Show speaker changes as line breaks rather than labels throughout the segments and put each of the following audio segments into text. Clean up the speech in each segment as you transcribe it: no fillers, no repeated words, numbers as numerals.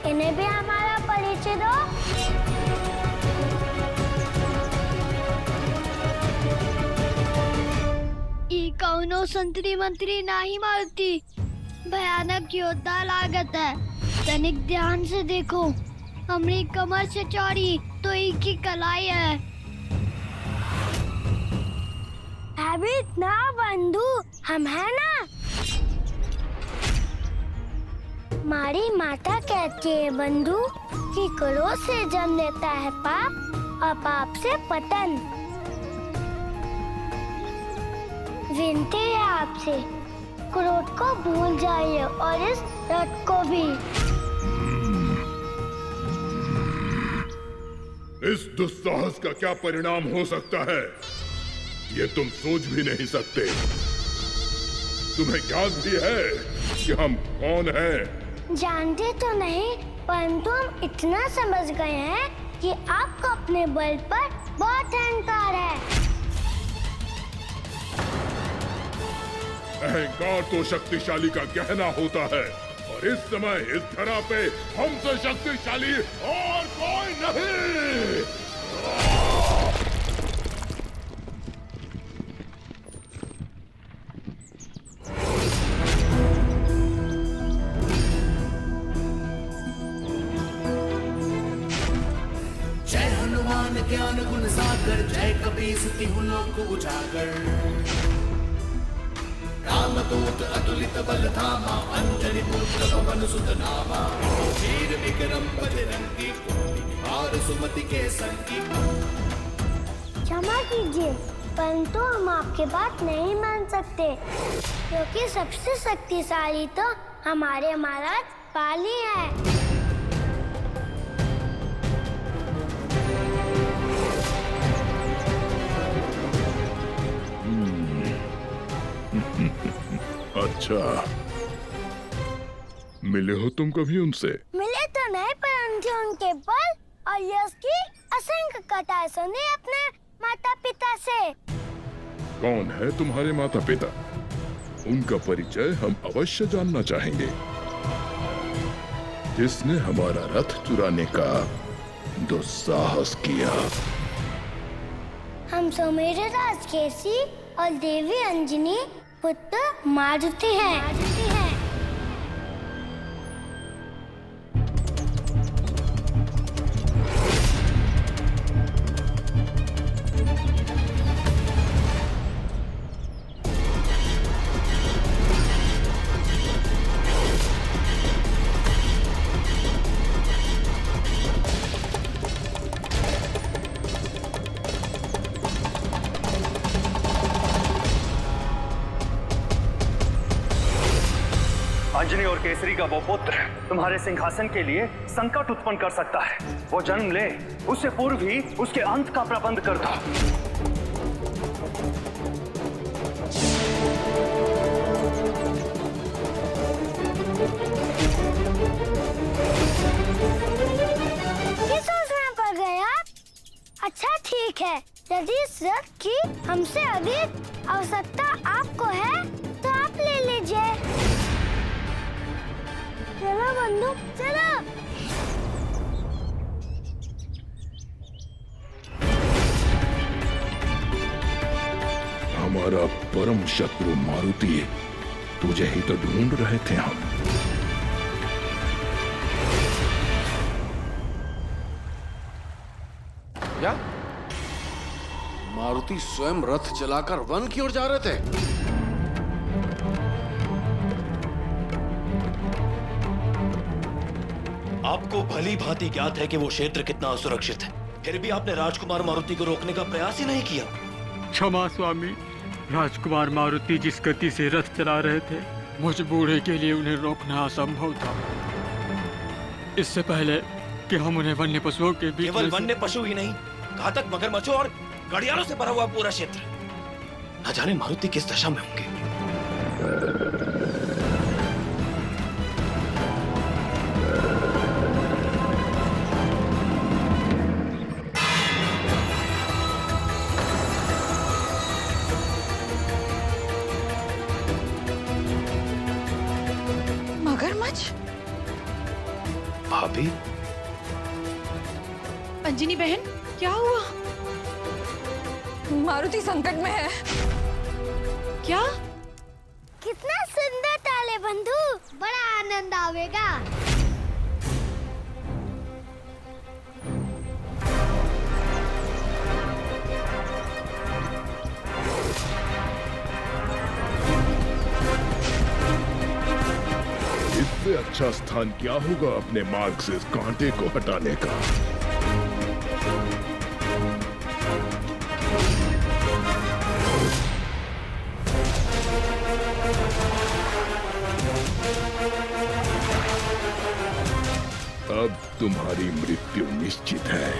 इन्हें भी हमारा परिचय दो।
ई कौनो संतरी मंत्री नहीं मारुति, भयानक योद्धा लागत है। तनिक ध्यान से देखो, हमारी कमर से चौड़ी तो ई की कलाई है।
अभी ना बंधु, हम है ना। हमारी माता कहती है बंधु कि क्रोध से जन्म लेता है पाप और पाप से पतन। विनती है आपसे, क्रोध को भूल जाइए और इस रथ को भी।
इस दुस्साहस का क्या परिणाम हो सकता है, ये तुम सोच भी नहीं सकते। तुम्हें ज्ञात भी है कि हम कौन हैं?
जानते तो नहीं, परंतु हम इतना समझ गए हैं कि आपको अपने बल पर बहुत अहंकार है।
अहंकार तो शक्तिशाली का गहना होता है, और इस समय इस धरा पे हमसे शक्तिशाली और कोई नहीं।
जय हनुमान ज्ञान गुण सागर, जय कपीस तिहु लोक उजागर। रामदूत अतुलित बल धामा, अंजनी पुत्र पवन सुत नामा। वीर विक्रम बजरंगी, कुमति सुमति के संगी।
क्षमा कीजिए, परंतु हम आपकी बात नहीं मान सकते, क्योंकि सबसे शक्तिशाली तो हमारे महाराज पाली है।
अच्छा, मिले हो तुम कभी उनसे?
मिले तो नहीं, परंतु उनके बल और यश की असंख्य कथाएं सुनी अपने माता पिता से।
कौन है तुम्हारे माता पिता? उनका परिचय हम अवश्य जानना चाहेंगे। जिसने हमारा रथ चुराने का दुस्साहस किया?
हम सुमेर राज केसी और देवी अंजनी पुत्र मारुति हैं।
अंजनी और केसरी का वो पुत्र तुम्हारे सिंहासन के लिए संकट उत्पन्न कर सकता है। वो जन्म ले, उससे पूर्व ही उसके अंत का प्रबंध कर दो।
किस सोचने पर गए आप? अच्छा ठीक है, यदि इस रथ की हमसे अधिक आवश्यकता आपको है तो आप ले लीजिए। चलो बंधु, चलो।
हमारा परम शत्रु मारुति, तुझे ही तो ढूंढ रहे थे हम।
क्या मारुति स्वयं रथ चलाकर वन की ओर जा रहे थे?
आपको भली भांति ज्ञात है कि वो क्षेत्र कितना असुरक्षित है, फिर भी आपने राजकुमार मारुति को रोकने का प्रयास ही नहीं किया।
क्षमा स्वामी, राजकुमार मारुति जिस गति से रथ चला रहे थे, मुझ बूढ़े के लिए उन्हें रोकना असंभव था। इससे पहले कि हम उन्हें वन्य पशुओं के बीच
केवल वन्य पशु ही नहीं, घातक मगरमच्छों और घड़ियालों से भरा हुआ पूरा क्षेत्र। न जाने मारुति किस दशा में होंगे। भाभी,
अंजनी बहन, क्या हुआ?
मारुति संकट में है।
क्या?
कितना सुंदर ताले बंधु,
बड़ा आनंद आवेगा।
इससे अच्छा स्थान क्या होगा अपने मार्ग से इस कांटे को हटाने का। अब तुम्हारी मृत्यु निश्चित है।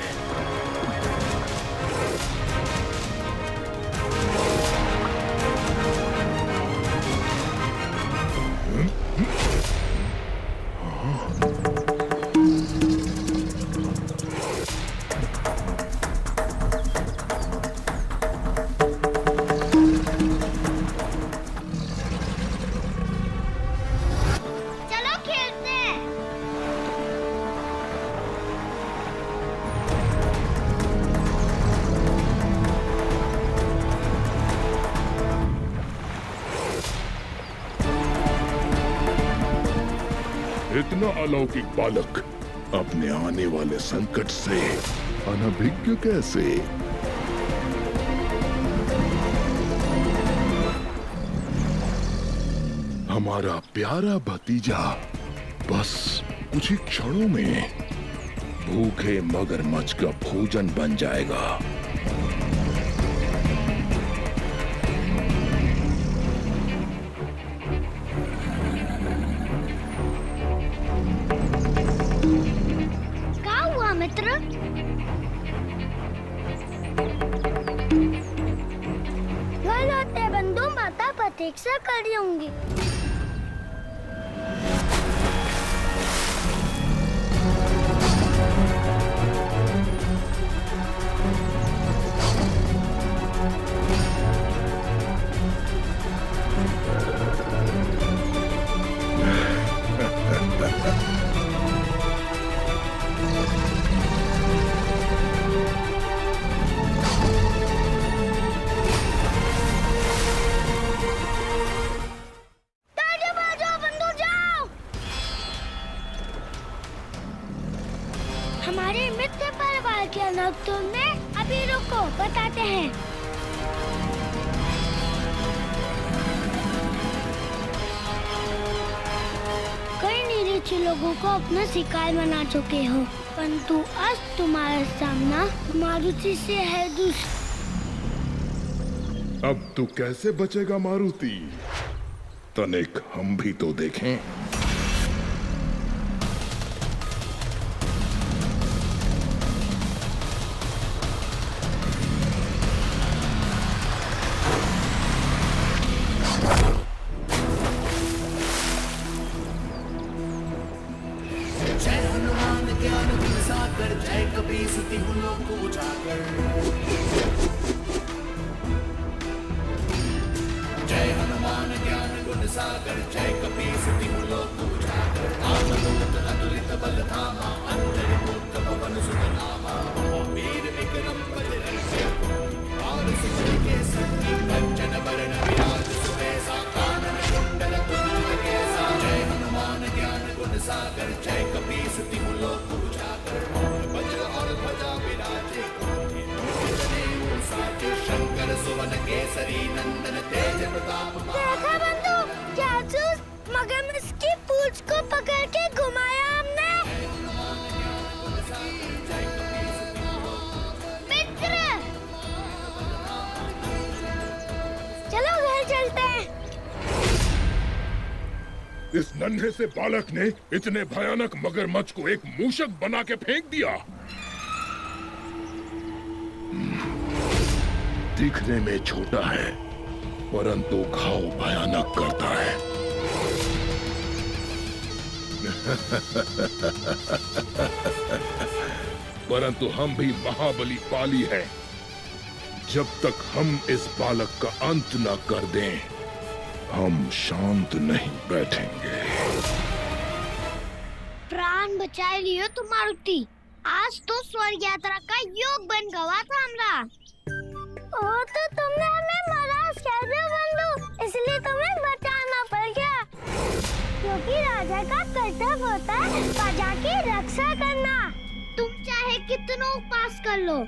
चलो खेलते हैं।
इतना अलौकिक बालक अपने आने वाले संकट से अनभिज्ञ कैसे? हमारा प्यारा भतीजा बस कुछ ही क्षणों में भूखे मगरमच्छ का भोजन बन जाएगा।
क्या हुआ मित्र?
घर लौटते बंधु, माता प्रतीक्षा कर रही होंगी। हमारे मित्र परिवार के अनर्थों में अभी रुको, बताते हैं। कई निरीक्षी लोगों को अपना शिकार बना चुके हो, परंतु आज तुम्हारा सामना मारुति से है
अब तू कैसे बचेगा मारुति? तनिक हम भी तो देखें।
जय हनुमान ज्ञान गुण सागर, जय कपीस तिहु लोक उजागर। जय हनुमान ज्ञान गुण सागर, जय कपीस तिहु लोक उजागर। रामदूत अतुलित बल धामा, अंजनी पुत्र पवन सुत नामा। वीर विक्रम बजरंगी, और सुमति के संगी। कंचन बरन विराज सुबेसा, कानन कुंडल कुंडल केसा। जय हनुमान ज्ञान गुण सागर, जय कपीस तिहु लोक उजागर। वज्र और ध्वजा विराजे, कांधे मूष जनेऊ साजे। शंकर सुवन केसरी नंदन, तेज प्रताप
देखा बंधु, जासूस मगरमच्छ की पूंछ को पकड़ के घुमाया हमने।
मित्र,
चलो घर चलते हैं।
इस नन्हे से बालक ने इतने भयानक मगरमच्छ को एक मूषक बना के फेंक दिया। दिखने में छोटा है, परंतु घाव भयानक करता है। परंतु हम भी महाबली पाली हैं। जब तक हम इस बालक का अंत न कर दें, हम शांत नहीं बैठेंगे।
प्राण जान बचाए लियो तुम मारुति। आज तो स्वर्ग यात्रा का योग बन गवा था हमरा।
ओ तो तुमने हमें महाराज कह दिया बंधु, इसलिए तुम्हें बचाना पड़ गया, क्योंकि राजा का कर्तव्य होता है प्रजा की रक्षा करना।
तुम चाहे कितनो उपास कर लो,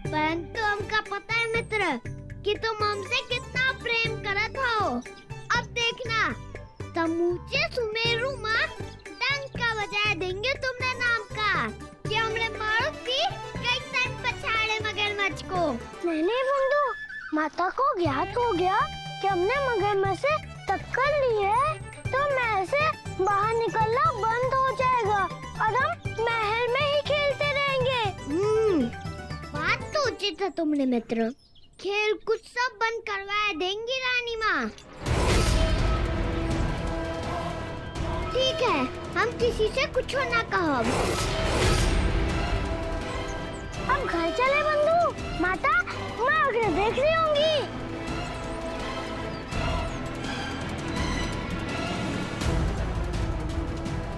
परंतु हमका पता है मित्र कि तुम हमसे कितना प्रेम करत हो। अब देखना, समूचे सुमेरु माँ डंका बजा देंगे तुमने नाम का कि हमरे मारुति कैसन पछाड़े मगरमच्छ को।
नहीं बंधु, माता को ज्ञात हो गया कि हमने मगरमच्छ से टक्कर ली है, तो महल से बाहर निकलना बंद हो जाएगा और हम महल में ही खेलते रहेंगे।
बात तो उचित है तुमने मित्र। खेल कुछ सब बंद करवा देंगी रानी माँ। ठीक है, हम किसी से कुछ ना कहो।
अब घर चले बंधु, माता मैं आगे देख रही होंगी।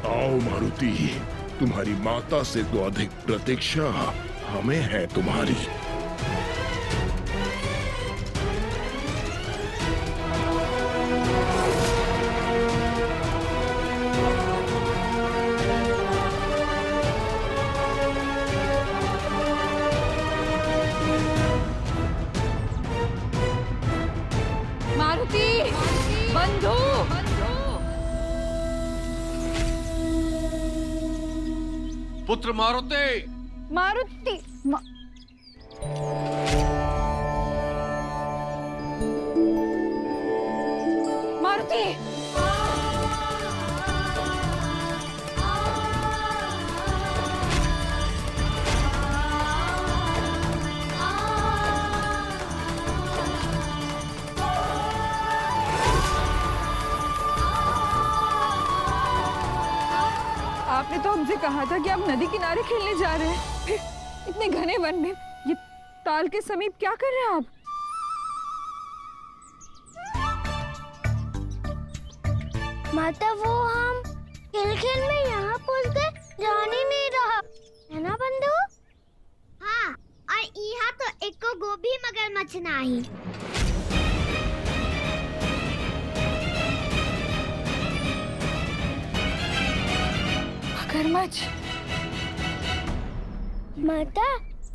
आओ मारुति, तुम्हारी माता से तो अधिक प्रतीक्षा हमें है तुम्हारी।
मारुति, बंधु,
पुत्र मारुति।
मारुति, मारुति। आपने तो हमसे कहा था कि आप नदी किनारे खेलने जा रहे हैं, फिर इतने घने वन में ये ताल के समीप क्या कर रहे हैं आप?
माता वो हम खेल खेल में यहाँ पहुँच गए, जान ही नहीं रहा, है ना बंधु?
हाँ, और यहाँ तो एको गोभी मगरमच्छ नहीं।
मगरमच्छ?
माता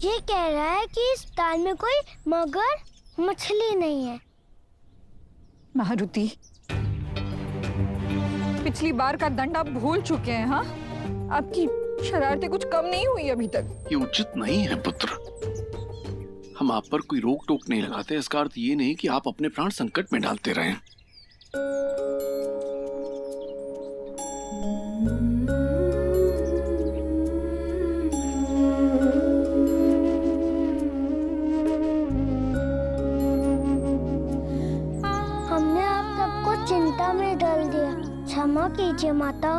ये कह रहा है कि इस ताल में कोई मगर मछली नहीं है।
मारुति, पिछली बार का दंड आप भूल चुके हैं। हाँ, आपकी शरारतें कुछ कम नहीं हुई अभी तक।
ये उचित नहीं है पुत्र। हम आप पर कोई रोक टोक नहीं लगाते, इसका अर्थ ये नहीं कि आप अपने प्राण संकट में डालते रहें।
हमने आप सबको चिंता में डाल दिया, क्षमा कीजिए माता।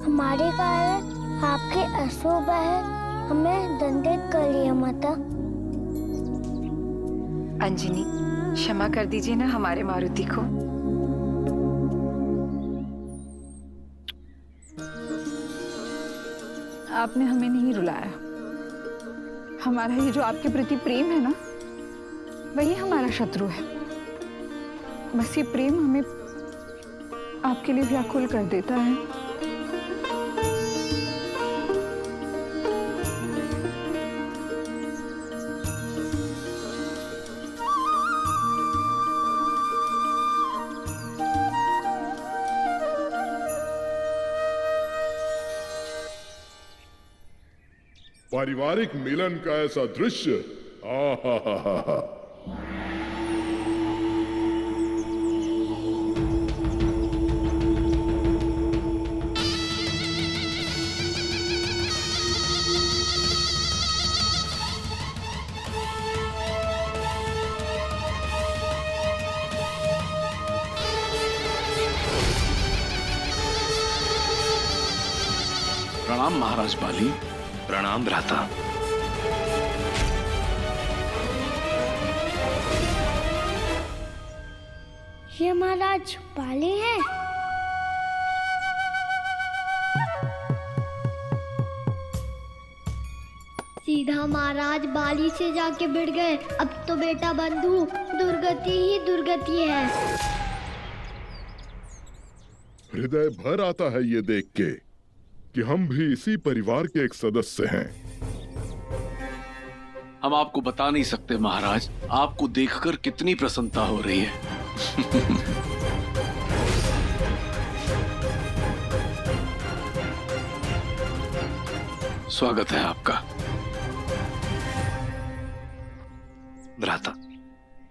हमारे कारण आपके अशुभ है, हमें दंडित कर लिया माता।
अंजनी, क्षमा कर दीजिए ना हमारे मारुति को।
आपने हमें नहीं रुलाया। हमारा ये जो आपके प्रति प्रेम है ना, वही हमारा शत्रु है। बस ये प्रेम हमें आपके लिए व्याकुल कर देता है।
पारिवारिक मिलन का ऐसा दृश्य, आहा।
प्रणाम महाराज बाली।
प्रणाम भ्राता।
ये महाराज बाली है।
सीधा महाराज बाली से जाके भिड़ गए। अब तो बेटा बंधु दुर्गति ही दुर्गति है।
हृदय भर आता है ये देख के कि हम भी इसी परिवार के एक सदस्य हैं।
हम आपको बता नहीं सकते महाराज, आपको देखकर कितनी प्रसन्नता हो रही है। स्वागत है आपका।
भ्राता,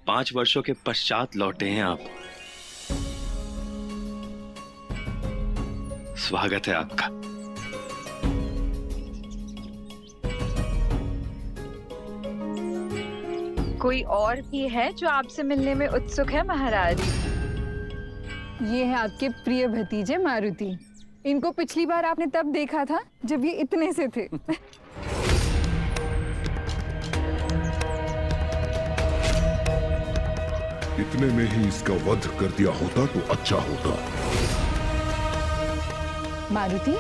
5 वर्षों के पश्चात लौटे हैं आप। स्वागत है आपका।
कोई और भी है जो आपसे मिलने में उत्सुक है महाराज?
ये है आपके प्रिय भतीजे मारुति। इनको पिछली बार आपने तब देखा था जब ये इतने से थे।
इतने में ही इसका वध कर दिया होता तो अच्छा होता।
मारुति,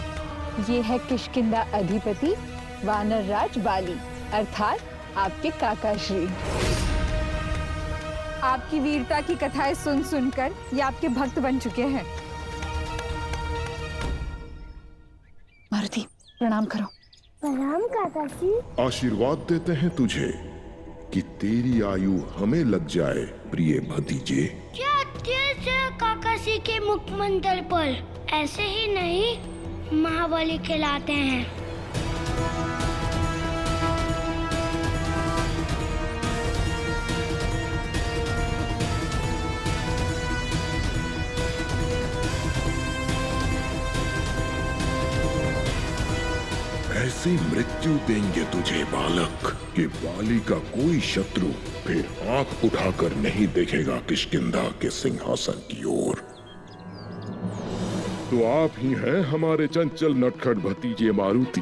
ये है किष्किंधा अधिपति वानर राज बाली, अर्थात आपके काका श्री। आपकी वीरता की कथाएं सुन सुनकर ये आपके भक्त बन चुके हैं। मारुति, प्रणाम करो।
प्रणाम काका जी।
आशीर्वाद देते हैं तुझे कि तेरी आयु हमें लग जाए प्रिय भतीजे।
क्या तेज है काका जी के मुखमंडल पर? ऐसे ही नहीं महाबली कहलाते हैं।
ऐसी मृत्यु देंगे तुझे बालक कि बाली का कोई शत्रु फिर आंख उठाकर नहीं देखेगा किष्किंधा के सिंहासन की ओर। तो आप ही हैं हमारे चंचल नटखट भतीजे मारुति।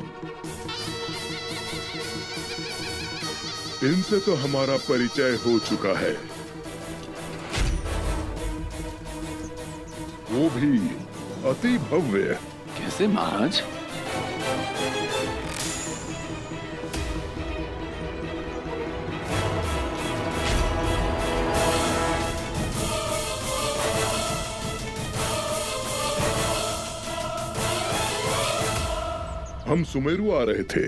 इनसे तो हमारा परिचय हो चुका है, वो भी अति भव्य।
कैसे महाराज?
हम सुमेरु आ रहे थे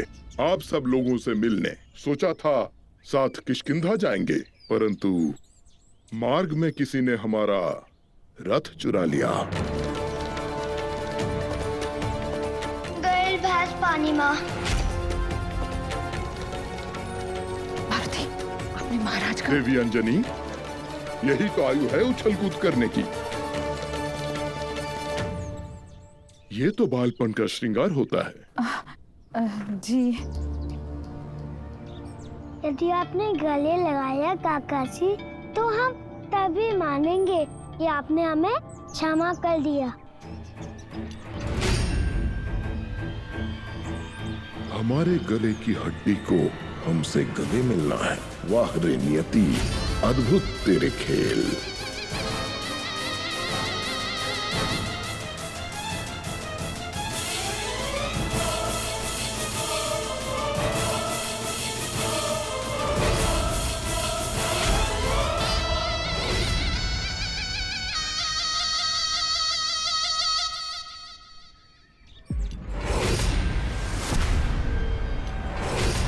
आप सब लोगों से मिलने। सोचा था साथ किष्किंधा जाएंगे, परंतु मार्ग में किसी ने हमारा रथ चुरा लिया।
गैल भैंस पानी में।
मारुति, अपने महाराज का।
देवी अंजनी, यही तो आयु है उछल कूद करने की। ये तो बालपन का श्रृंगार होता है।
जी,
यदि आपने गले लगाया काका जी तो हम तभी मानेंगे कि आपने हमें क्षमा कर दिया।
हमारे गले की हड्डी को हमसे गले मिलना है। वाह रे नियति, अद्भुत तेरे खेल।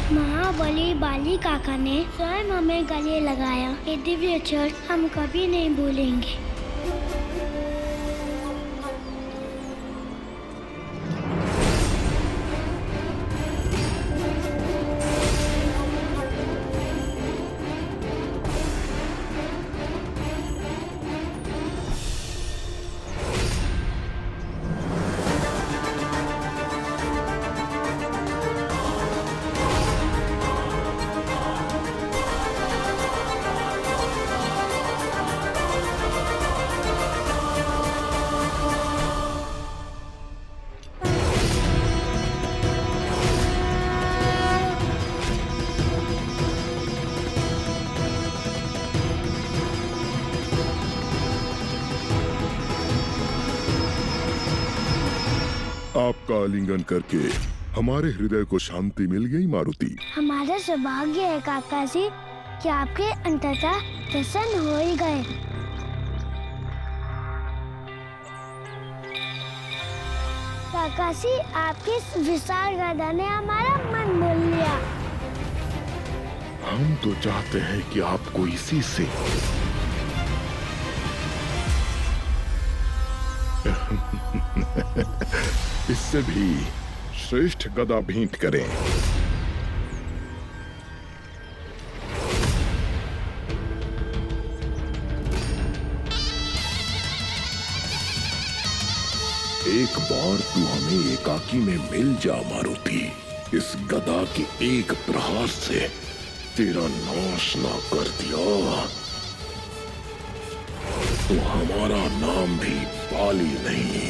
महाबली बाली काका ने स्वयं हमें गले लगाया। ये दिव्य क्षण हम कभी नहीं भूलेंगे।
आपका आलिंगन करके हमारे हृदय को शांति मिल गई मारुति।
हमारा सौभाग्य है काका जी कि आपके अंततः दर्शन हो ही गए। काका जी, आपकी इस विशाल गदा ने हमारा मन मोह लिया।
हम तो चाहते हैं कि आपको इसी से इससे भी श्रेष्ठ गदा भेंट करें। एक बार तू हमें एकाकी में मिल जा मारुति। इस गदा के एक प्रहार से तेरा नाश ना कर दिया तो हमारा नाम भी पाली नहीं